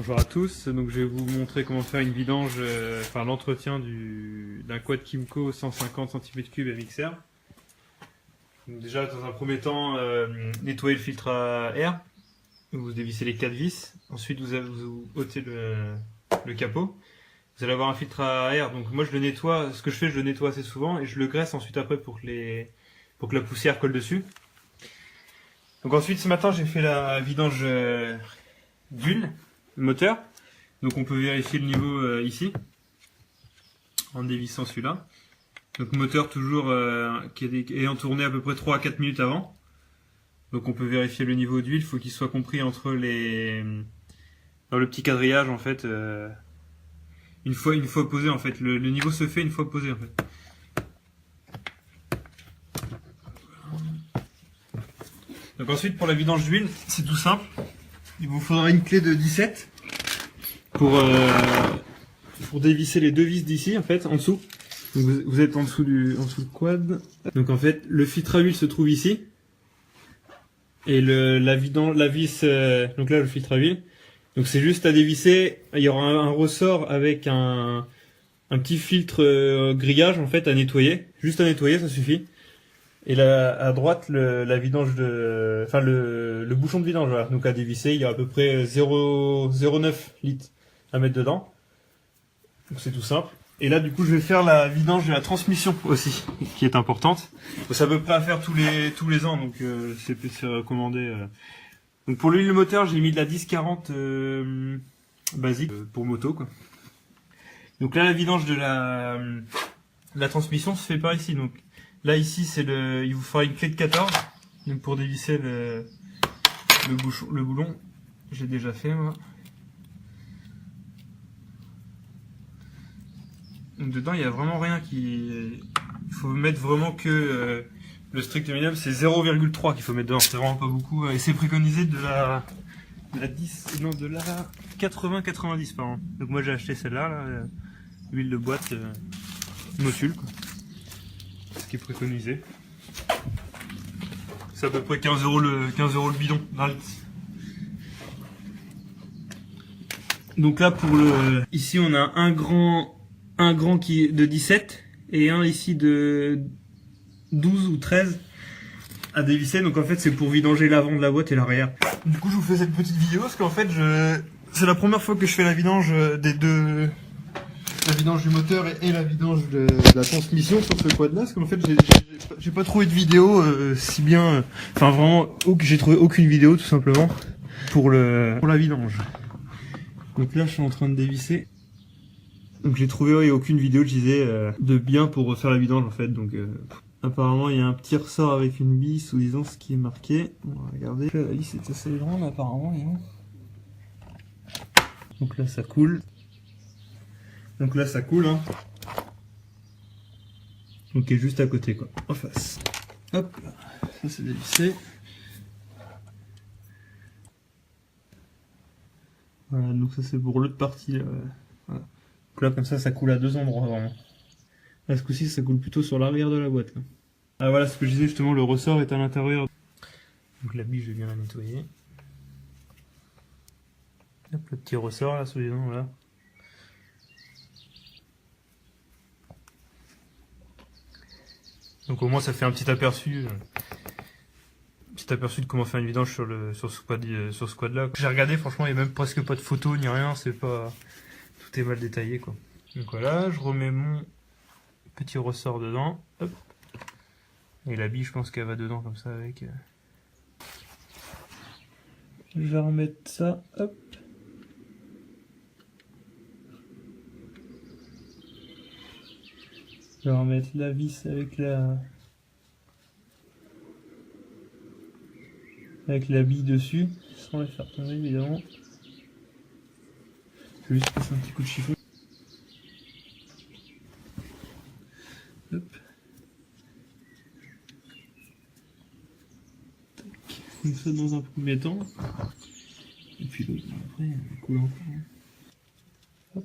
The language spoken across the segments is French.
Bonjour à tous, donc je vais vous montrer comment faire une vidange, enfin l'entretien d'un quad Kymco 150 cm3 MXR. Donc déjà dans un premier temps, nettoyer le filtre à air, vous dévissez les 4 vis, ensuite vous ôtez le capot. Vous allez avoir un filtre à air, donc moi je le nettoie, ce que je fais je le nettoie assez souvent et je le graisse ensuite après pour que la poussière colle dessus. Donc ensuite ce matin j'ai fait la vidange d'huile moteur. Donc on peut vérifier le niveau ici en dévissant celui-là. Donc moteur toujours ayant tourné à peu près 3 à 4 minutes avant. Donc on peut vérifier le niveau d'huile, il faut qu'il soit compris entre dans le petit quadrillage en fait. Une fois posé en fait, le niveau se fait une fois posé en fait. Donc ensuite pour la vidange d'huile, c'est tout simple. Il vous faudra une clé de 17 pour dévisser les deux vis d'ici en fait, en dessous. Donc vous êtes en dessous du quad. Donc en fait, le filtre à huile se trouve ici. Et la vis, donc là le filtre à huile. Donc c'est juste à dévisser, il y aura un ressort avec un petit filtre grillage en fait à nettoyer. Juste à nettoyer, ça suffit. Et là, à droite, la vidange le bouchon de vidange, voilà. Donc à dévisser, il y a à peu près 0,09 litres à mettre dedans. Donc c'est tout simple. Et là, du coup, je vais faire la vidange de la transmission aussi, qui est importante. C'est à peu près à faire tous les ans, donc c'est recommandé. Donc pour l'huile moteur, j'ai mis de la 1040 basique pour moto, quoi. Donc là, la vidange de la transmission se fait par ici. Donc là, ici, il vous faudra une clé de 14 donc pour dévisser le boulon. J'ai déjà fait, moi. Donc dedans, il n'y a vraiment rien il faut mettre vraiment que le strict minimum, c'est 0,3 qu'il faut mettre dedans. C'est vraiment pas beaucoup. Et c'est préconisé de la 80-90 par an. Donc moi j'ai acheté celle-là, huile de boîte Motul, quoi. Ce qui est préconisé. C'est à peu près 15 € le bidon d'un litre. Donc là ici on a un grand qui est de 17 et un ici de 12 ou 13 à dévisser. Donc en fait c'est pour vidanger l'avant de la boîte et l'arrière. Du coup je vous fais cette petite vidéo parce qu'en fait c'est la première fois que je fais la vidange la vidange du moteur et la vidange de la transmission sur ce quad là, parce qu'en fait j'ai pas trouvé de vidéo si bien, enfin vraiment j'ai trouvé aucune vidéo tout simplement pour la vidange. Donc là je suis en train de dévisser. Donc j'ai trouvé aucune vidéo, je disais, de bien pour refaire la vidange en fait. Donc apparemment il y a un petit ressort avec une bille, sous-disant ce qui est marqué. On va regarder. Là, la vis est assez grande apparemment. Donc là ça coule. Donc là ça coule, hein. Donc est juste à côté, quoi, en face. Hop, ça c'est dévissé. Voilà, donc ça c'est pour l'autre partie. Voilà. Donc là comme ça coule à deux endroits vraiment. Là ce coup-ci ça coule plutôt sur l'arrière de la boîte. Là. Ah voilà ce que je disais justement, le ressort est à l'intérieur. Donc la bille je vais bien la nettoyer. Hop, le petit ressort là, sous-disant, là. Donc au moins ça fait un petit aperçu de comment faire une vidange sur ce quad là. J'ai regardé, franchement il n'y a même presque pas de photos ni rien, tout est mal détaillé, quoi. Donc voilà, je remets mon petit ressort dedans, hop. Et la bille je pense qu'elle va dedans comme ça avec. Je vais remettre ça, hop. Je vais remettre la vis avec la bille dessus, sans la faire tomber évidemment. Je vais juste passer un petit coup de chiffon. Hop. Tac. Comme ça dans un premier temps. Et puis l'autre après, elle coule encore. Hop.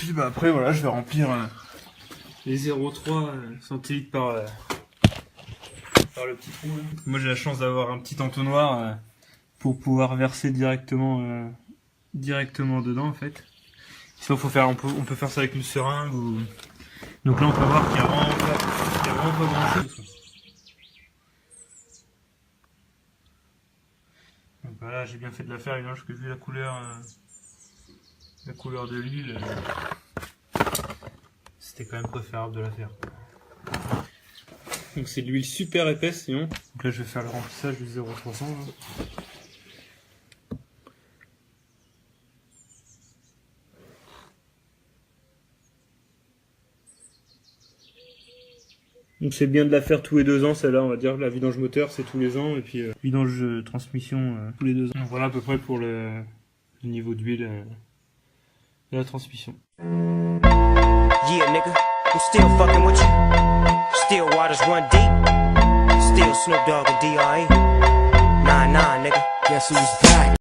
puis bah après voilà, je vais remplir les 0,3 centilitres par le petit trou. Là. Moi j'ai la chance d'avoir un petit entonnoir pour pouvoir verser directement dedans en fait. Sinon on peut faire ça avec une seringue ou... Donc là on peut voir qu'il y a vraiment pas grand chose. Donc voilà, j'ai bien fait de la faire évidemment parce que vu la couleur de l'huile, c'était quand même préférable de la faire. Donc c'est de l'huile super épaisse sinon. Donc là je vais faire le remplissage du 0,300. Donc c'est bien de la faire tous les 2 ans, celle-là, on va dire. La vidange moteur, c'est tous les ans, et puis vidange transmission tous les 2 ans. Donc voilà à peu près pour le niveau d'huile de la transmission. Yeah, nigga, I'm still fucking with you. Still waters run deep. Still Snoop Dogg and D.R.E. Nah, nigga. Guess who's back?